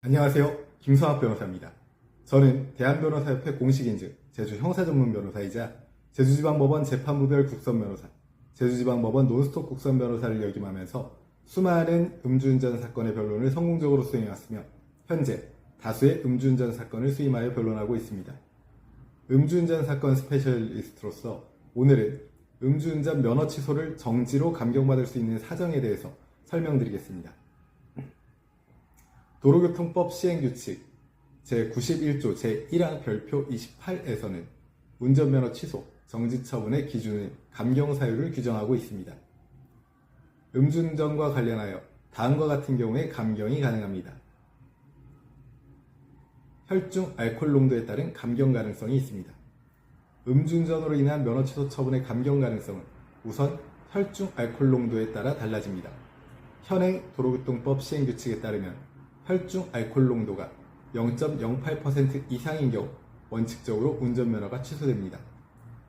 안녕하세요. 김성학 변호사입니다. 저는 대한변호사협회 공식인증 제주형사전문변호사이자 제주지방법원 재판부별 국선변호사, 제주지방법원 논스톱 국선변호사를 역임하면서 수많은 음주운전 사건의 변론을 성공적으로 수행해왔으며 현재 다수의 음주운전 사건을 수임하여 변론하고 있습니다. 음주운전 사건 스페셜리스트로서 오늘은 음주운전 면허 취소를 정지로 감경받을 수 있는 사정에 대해서 설명드리겠습니다. 도로교통법 시행규칙 제91조 제1항 별표 28에서는 운전면허 취소, 정지처분의 기준은 감경사유를 규정하고 있습니다. 음주운전과 관련하여 다음과 같은 경우에 감경이 가능합니다. 혈중 알코올 농도에 따른 감경 가능성이 있습니다. 음주운전으로 인한 면허 취소 처분의 감경 가능성은 우선 혈중 알코올 농도에 따라 달라집니다. 현행 도로교통법 시행규칙에 따르면 혈중 알코올 농도가 0.08% 이상인 경우 원칙적으로 운전면허가 취소됩니다.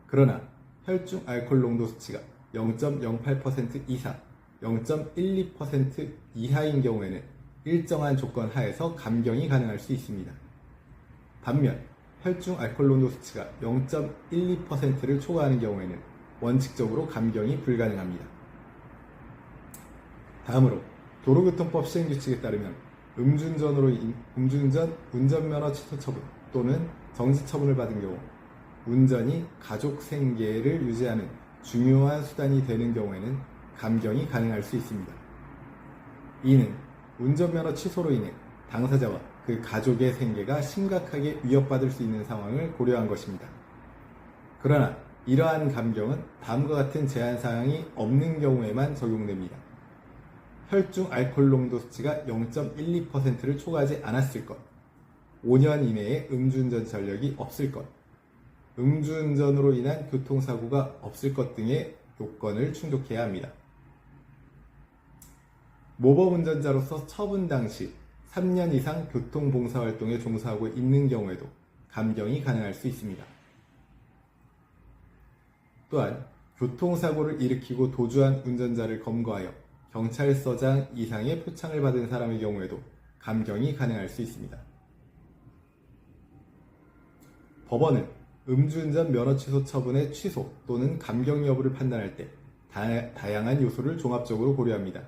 그러나 혈중 알코올 농도 수치가 0.08% 이상, 0.12% 이하인 경우에는 일정한 조건 하에서 감경이 가능할 수 있습니다. 반면 혈중 알코올 농도 수치가 0.12%를 초과하는 경우에는 원칙적으로 감경이 불가능합니다. 다음으로 도로교통법 시행규칙에 따르면 음주운전 운전면허 취소 처분 또는 정지 처분을 받은 경우 운전이 가족 생계를 유지하는 중요한 수단이 되는 경우에는 감경이 가능할 수 있습니다. 이는 운전면허 취소로 인해 당사자와 그 가족의 생계가 심각하게 위협받을 수 있는 상황을 고려한 것입니다. 그러나 이러한 감경은 다음과 같은 제한사항이 없는 경우에만 적용됩니다. 혈중 알코올 농도 수치가 0.12%를 초과하지 않았을 것, 5년 이내에 음주운전 전력이 없을 것, 음주운전으로 인한 교통사고가 없을 것 등의 요건을 충족해야 합니다. 모범운전자로서 처분 당시 3년 이상 교통봉사활동에 종사하고 있는 경우에도 감경이 가능할 수 있습니다. 또한 교통사고를 일으키고 도주한 운전자를 검거하여 경찰서장 이상의 표창을 받은 사람의 경우에도 감경이 가능할 수 있습니다. 법원은 음주운전 면허 취소 처분의 취소 또는 감경 여부를 판단할 때 다양한 요소를 종합적으로 고려합니다.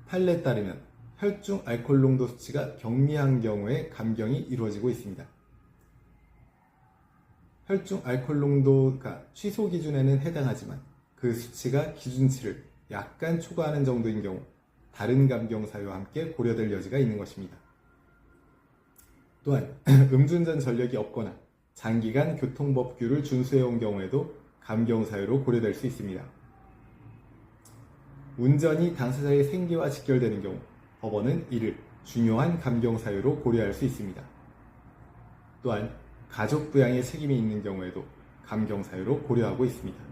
판례에 따르면 혈중 알코올 농도 수치가 경미한 경우에 감경이 이루어지고 있습니다. 혈중 알코올 농도가 취소 기준에는 해당하지만 그 수치가 기준치를 약간 초과하는 정도인 경우 다른 감경 사유와 함께 고려될 여지가 있는 것입니다. 또한 음주운전 전력이 없거나 장기간 교통법규를 준수해온 경우에도 감경 사유로 고려될 수 있습니다. 운전이 당사자의 생계와 직결되는 경우 법원은 이를 중요한 감경 사유로 고려할 수 있습니다. 또한 가족 부양의 책임이 있는 경우에도 감경 사유로 고려하고 있습니다.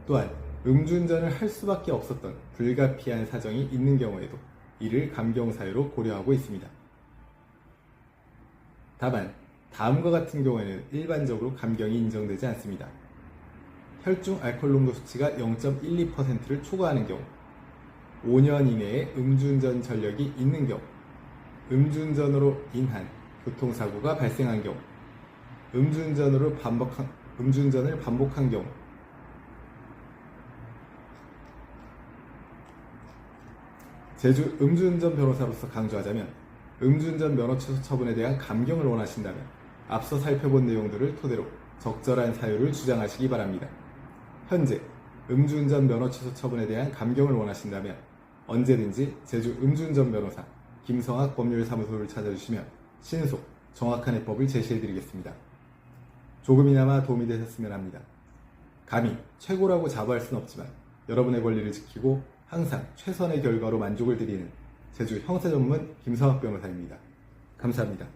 또한 음주운전을 할 수밖에 없었던 불가피한 사정이 있는 경우에도 이를 감경 사유로 고려하고 있습니다. 다만 다음과 같은 경우에는 일반적으로 감경이 인정되지 않습니다. 혈중 알코올 농도 수치가 0.12%를 초과하는 경우, 5년 이내에 음주운전 전력이 있는 경우, 음주운전으로 인한 교통사고가 발생한 경우, 음주운전을 반복한 경우, 제주 음주운전 변호사로서 강조하자면 음주운전 면허 취소 처분에 대한 감경을 원하신다면 앞서 살펴본 내용들을 토대로 적절한 사유를 주장하시기 바랍니다. 현재 음주운전 면허 취소 처분에 대한 감경을 원하신다면 언제든지 제주 음주운전 변호사 김성학 법률사무소를 찾아주시면 신속, 정확한 해법을 제시해드리겠습니다. 조금이나마 도움이 되셨으면 합니다. 감히 최고라고 자부할 수는 없지만 여러분의 권리를 지키고 항상 최선의 결과로 만족을 드리는 제주 형사전문 김성학 변호사입니다. 감사합니다.